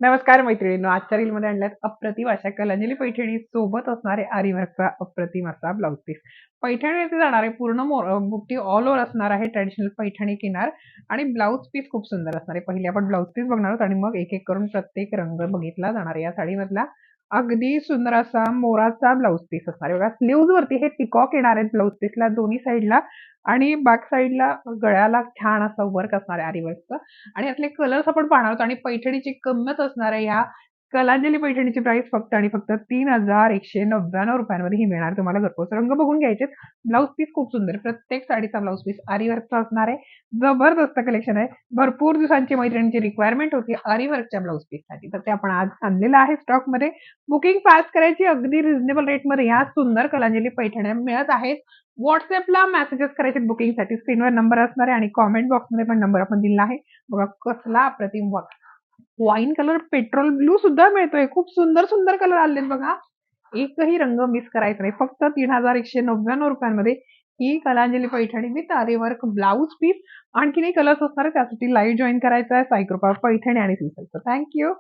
नमस्कार मैत्रिणींनो, आजच्या रीलमध्ये आणल्यात अप्रतिम अशा कलांजली पैठणी सोबत असणारे आरीवर्कचा अप्रतिम असा ब्लाउज पीस. पैठणी येथे जाणारे पूर्ण बुट्टी ऑल ओव्हर असणार आहे. ट्रॅडिशनल पैठणी किनार आणि ब्लाउज पीस खूप सुंदर असणार आहे. पहिले आपण ब्लाउज पीस बघणार आहोत आणि मग एक एक करून प्रत्येक रंग बघितला जाणार आहे. या साडीमधला अगदी सुंदर असा मोराचा ब्लाउज पीस असणार आहे. बघा स्लीव्ज वरती हे पिकॉक येणार आहेत ब्लाउज पीसला दोन्ही साईडला आणि बॅक साईडला गळ्याला छान असं वर्क असणार आहे आरीवर्कचं. आणि यातले कलर्स आपण पाहणार आहोत आणि पैठणीची किंमत असणार आहे या कलांजली पैठणीची प्राइस फक्त आणि फक्त 3199 रुपयांमध्ये ही मिळणार. तुम्हाला घरपोच रंग बघून घ्यायचे. ब्लाउज पीस खूप सुंदर, प्रत्येक साडीचा ब्लाउज पीस आरीवर्कचा असणार आहे. जबरदस्त कलेक्शन आहे. भरपूर दिवसांची मैत्रिणींची रिक्वायरमेंट होती आरीवर्कच्या ब्लाउज पीससाठी, तर ते आपण आज आणलेलं आहे स्टॉकमध्ये. बुकिंग फास्ट करायची, अगदी रिझनेबल रेटमध्ये या सुंदर कलांजली पैठण्या मिळत आहेत. व्हॉट्सअपला मेसेजेस करायचे बुकिंगसाठी. स्क्रीनवर नंबर असणार आहे आणि कॉमेंट बॉक्समध्ये पण नंबर आपण दिला आहे. बघा कसला अप्रतिम वाईन कलर, पेट्रोल ब्लू सुद्धा मिळतोय. खूप सुंदर सुंदर कलर आलेत बघा. एकही रंग मिस करायचा नाही. फक्त 3199 रुपयांमध्ये ही कलांजली पैठणी विथ आरीवर्क ब्लाउज पीस. आणखीनही कलर्स असणार आहे, त्यासाठी लाईव्ह जॉईन करायचा आहे. साईकृपा पैठणी आणि सिल्क. थँक्यू.